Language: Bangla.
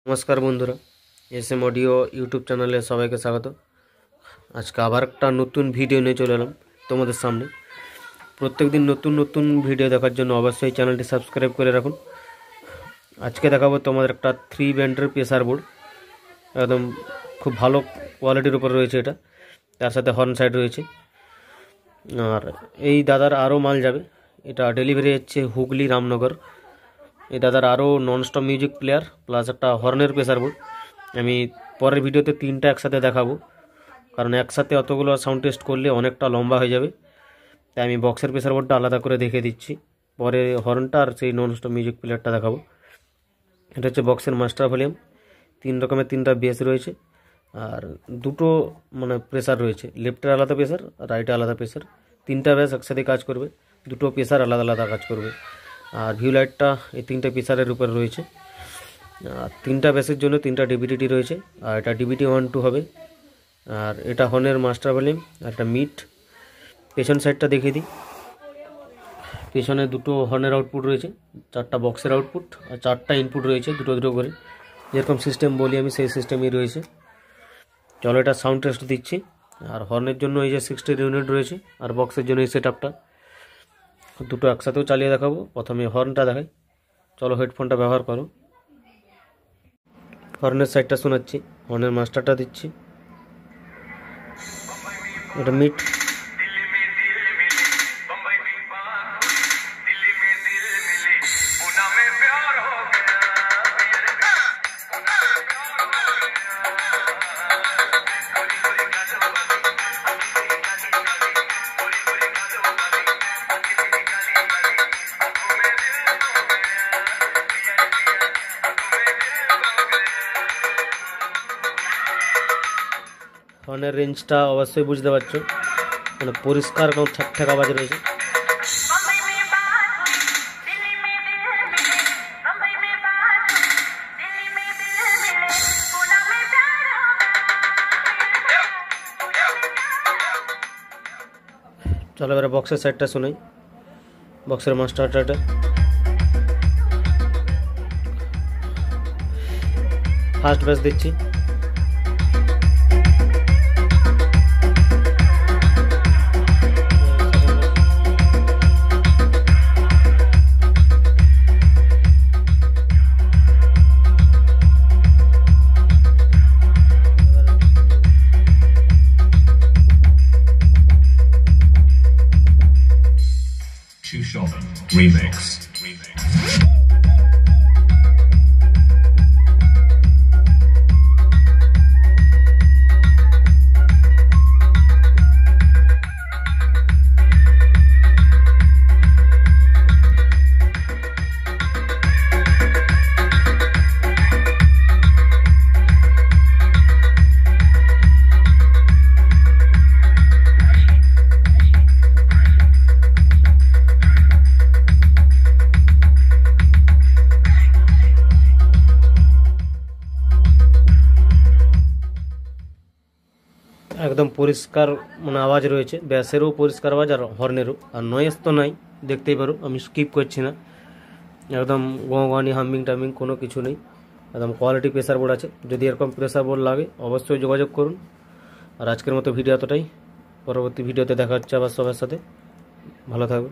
नमस्कार बंधुरा एस एम ऑडियो यूट्यूब चैनले सबाइके स्वागत। आज के आबार एक नतून भिडियो निये चले एलाम तोमादेर सामने। प्रत्येक दिन नतून नतून भिडियो देखार जोन्नो अवश्यई चैनलटी सबस्क्राइब करे राखुन। आज के देखाबो तोमादेर एकटा 3 बैंडेर प्रेसार बोर्ड, एकदम खूब भालो क्वालिटिर उपर रयेछे एटा, तार साथे हर्न साइड रयेछे। और एई दादार आरो माल जाबे, एटा डेलिभारि हच्छे हुगली रामनगर। এই দাদার আরও ননস্টপ মিউজিক প্লেয়ার প্লাস একটা হর্নের প্রেসার বোর্ড আমি পরের ভিডিওতে তিনটা একসাথে দেখাবো, কারণ একসাথে অতগুলো সাউন্ড টেস্ট করলে অনেকটা লম্বা হয়ে যাবে। তাই আমি বক্সের প্রেসার বোর্ডটা আলাদা করে দেখিয়ে দিচ্ছি, পরে হর্নটা আর সেই ননস্টপ মিউজিক প্লেয়ারটা দেখাবো। এটা হচ্ছে বক্সের মাস্টার ভলিউম, 3 রকমের 3টা বেস রয়েছে আর দুটো মানে প্রেসার রয়েছে, লেফটের আলাদা প্রেসার আর রাইটে আলাদা প্রেসার। 3টা বেস একসাথে কাজ করবে, দুটো প্রেসার আলাদা আলাদা কাজ করবে। আর ভিউ লাইটটা এই 3টে প্রেসারের উপরে রয়েছে। আর 3টা বেসের জন্য 3টা ডিবিটি রয়েছে, আর এটা ডিবিটি 1-2 হবে। আর এটা হর্নের মাস্টার ভলিউম আর একটা মিড। পেছন সাইডটা দেখিয়ে দিই, পেছনে দুটো হর্নের আউটপুট রয়েছে, 4টা বক্সের আউটপুট আর 4টা ইনপুট রয়েছে দুটো দুটো করে, যেরকম সিস্টেম বলি আমি সেই সিস্টেমই রয়েছে। চলো এটা সাউন্ড টেস্ট দিচ্ছি। আর হর্নের জন্য এই যে 60 ইউনিট রয়েছে, আর বক্সের জন্য এই সেটআপটা, দুটো একসাথেও চালিয়ে দেখাবো। প্রথমে হর্নটা দেখাই, চলো হেডফোনটা ব্যবহার করো। হর্নের সাইডটা শোনাচ্ছি, হর্নের মাস্টারটা দিচ্ছি, এটা মিড। হর্নের রেঞ্জটা অবশ্যই বুঝতে পারছো, মানে পরিষ্কার এবং ঠ্যাক আওয়াজ রয়েছে। চলো এবারে বক্সের সাইডটা শোনাই, বক্সের মাস্টারটা। ফার্স্ট বেস দিচ্ছি, Remix. একদম পরিষ্কার মানে আওয়াজ রয়েছে, ব্যাসেরও পরিষ্কার আওয়াজ আর হর্নেরও। আর নয়েজ তো নাই, দেখতেই পারো আমি স্কিপ করছি না, একদম গোয়ানি হামিং টামিং কোনো কিছু নেই, একদম কোয়ালিটি প্রেসার বোর্ড আছে। যদি এরকম প্রেসার বোর্ড লাগে অবশ্যই যোগাযোগ করুন। আর আজকের মতো ভিডিও এতটাই, পরবর্তী ভিডিওতে দেখা হচ্ছে আবার সবার সাথে। ভালো থাকবে।